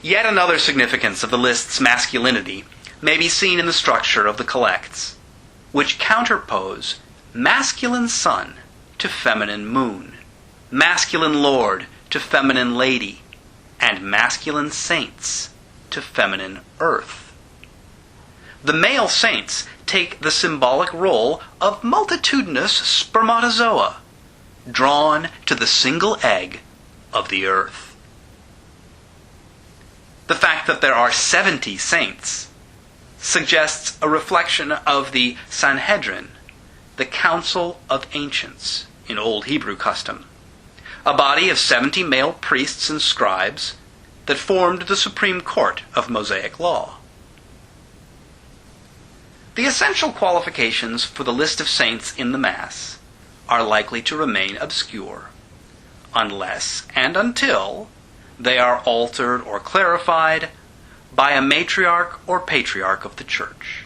Yet another significance of the list's masculinity may be seen in the structure of the collects, which counterpose masculine sun to feminine moon, masculine lord to feminine lady, and masculine saints to feminine earth. The male saints take the symbolic role of multitudinous spermatozoa, drawn to the single egg of the earth. The fact that there are 70 saints suggests a reflection of the Sanhedrin, the Council of Ancients in Old Hebrew custom, a body of 70 male priests and scribes that formed the Supreme Court of Mosaic law. The essential qualifications for the list of saints in the Mass are likely to remain obscure, unless and until they are altered or clarified by a matriarch or patriarch of the Church.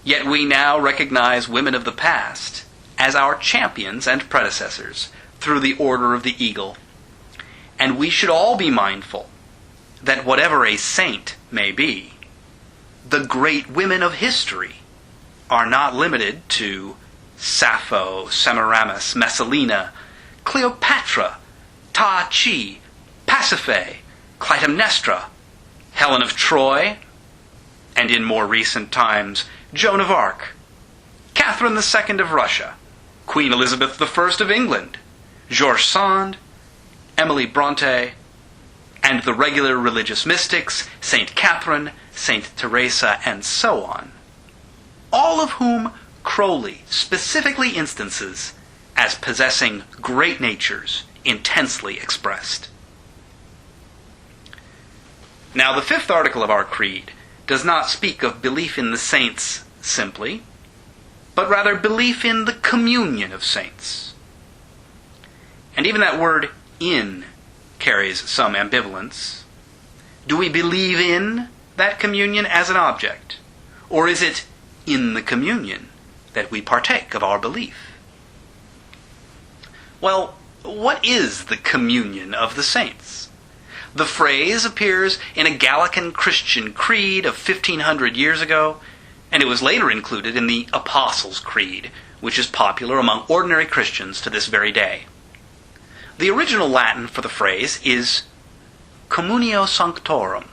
Yet we now recognize women of the past as our champions and predecessors through the Order of the Eagle, and we should all be mindful that whatever a saint may be, the great women of history are not limited to Sappho, Semiramis, Messalina, Cleopatra, Ta-Chi, Pasiphae, Clytemnestra, Helen of Troy, and in more recent times, Joan of Arc, Catherine II of Russia, Queen Elizabeth I of England, George Sand, Emily Bronte, and the regular religious mystics, Saint Catherine, Saint Teresa, and so on, all of whom Crowley specifically instances as possessing great natures intensely expressed. Now, the fifth article of our creed does not speak of belief in the saints simply, but rather belief in the communion of saints. And even that word "in" carries some ambivalence. Do we believe in that communion as an object, or is it in the communion that we partake of our belief? Well, what is the communion of the saints? The phrase appears in a Gallican Christian creed of 1500 years ago, and it was later included in the Apostles' Creed, which is popular among ordinary Christians to this very day. The original Latin for the phrase is communio sanctorum.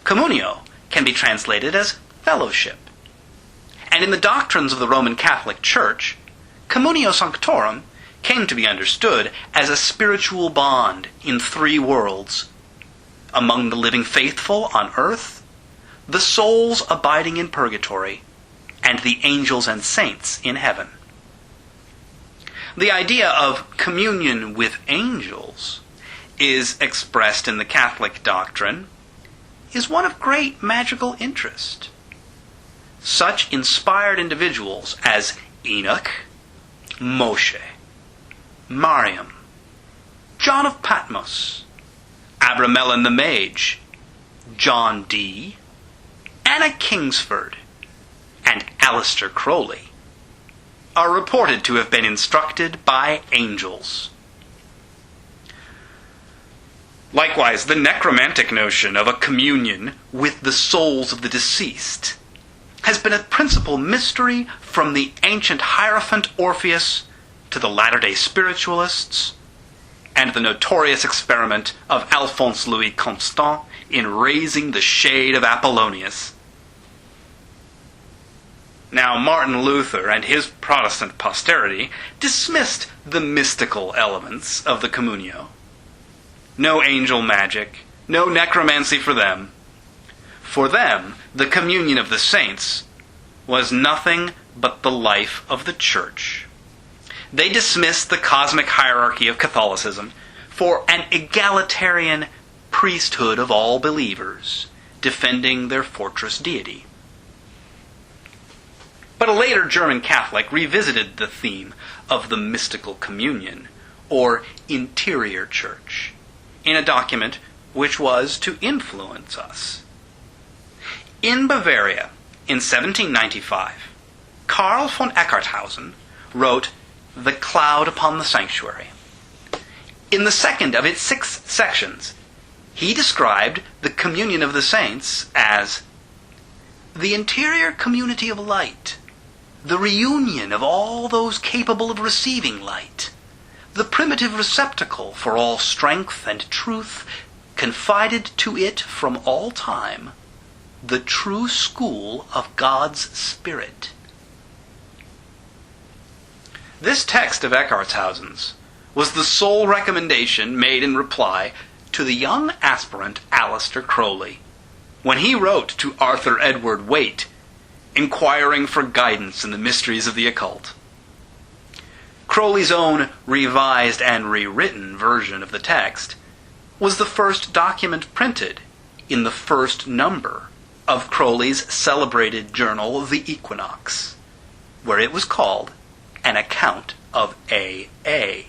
Communio can be translated as fellowship. And in the doctrines of the Roman Catholic Church, communio sanctorum came to be understood as a spiritual bond in 3 worlds: among the living faithful on earth, the souls abiding in purgatory, and the angels and saints in heaven. The idea of communion with angels is expressed in the Catholic doctrine is one of great magical interest. Such inspired individuals as Enoch, Moshe, Mariam, John of Patmos, Abramelin the Mage, John Dee, Anna Kingsford, and Aleister Crowley are reported to have been instructed by angels. Likewise, the necromantic notion of a communion with the souls of the deceased has been a principal mystery from the ancient Hierophant Orpheus to the Latter-day Spiritualists, and the notorious experiment of Alphonse Louis Constant in raising the shade of Apollonius. Now, Martin Luther and his Protestant posterity dismissed the mystical elements of the communio. No angel magic, no necromancy for them. For them, the communion of the saints was nothing but the life of the Church. They dismissed the cosmic hierarchy of Catholicism for an egalitarian priesthood of all believers, defending their fortress deity. But a later German Catholic revisited the theme of the mystical communion, or interior church, in a document which was to influence us. In Bavaria, in 1795, Karl von Eckarthausen wrote The Cloud upon the Sanctuary. In the second of its 6 sections, He described the communion of the saints as the interior community of light, the reunion of all those capable of receiving light, the primitive receptacle for all strength and truth, confided to it from all time, the true school of God's Spirit. This text of Eckartshausen's was the sole recommendation made in reply to the young aspirant Aleister Crowley when he wrote to Arthur Edward Waite, inquiring for guidance in the mysteries of the occult. Crowley's own revised and rewritten version of the text was the first document printed in the first number of Crowley's celebrated journal, The Equinox, where it was called An Account of A.A.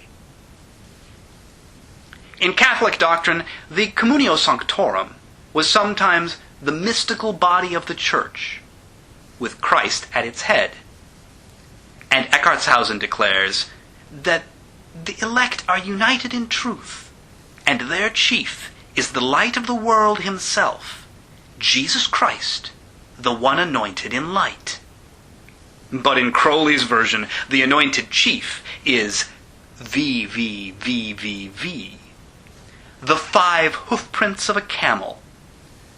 In Catholic doctrine, the Communio Sanctorum was sometimes the mystical body of the Church, with Christ at its head. And Eckartshausen declares that the elect are united in truth, and their chief is the light of the world himself, Jesus Christ, the one anointed in light. But in Crowley's version, the anointed chief is VVVVV, the 5 hoofprints of a camel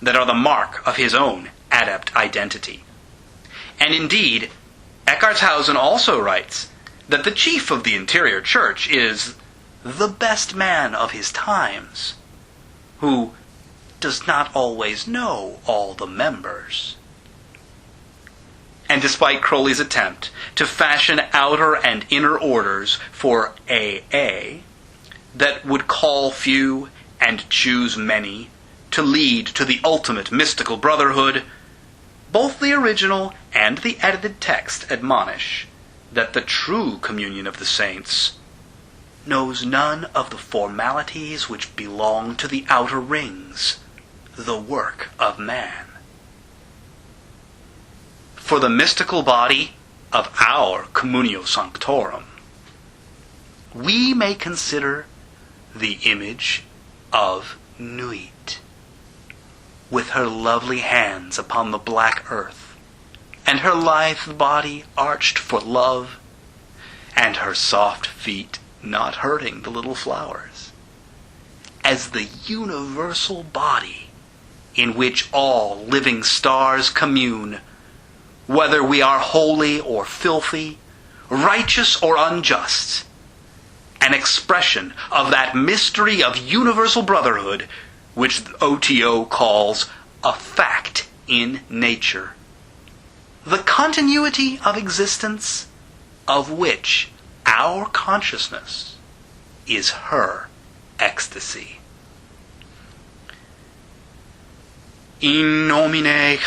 that are the mark of his own adept identity. And indeed, Eckartshausen also writes that the chief of the interior church is the best man of his times, who does not always know all the members. And despite Crowley's attempt to fashion outer and inner orders for AA that would call few and choose many to lead to the ultimate mystical brotherhood, both the original and the edited text admonish that the true communion of the saints knows none of the formalities which belong to the outer rings, the work of man. For the mystical body of our Communio Sanctorum, we may consider the image of Nuit, with her lovely hands upon the black earth, and her lithe body arched for love, and her soft feet not hurting the little flowers, as the universal body in which all living stars commune, whether we are holy or filthy, righteous or unjust, an expression of that mystery of universal brotherhood which the OTO calls a fact in nature, the continuity of existence of which our consciousness is her ecstasy. In nomine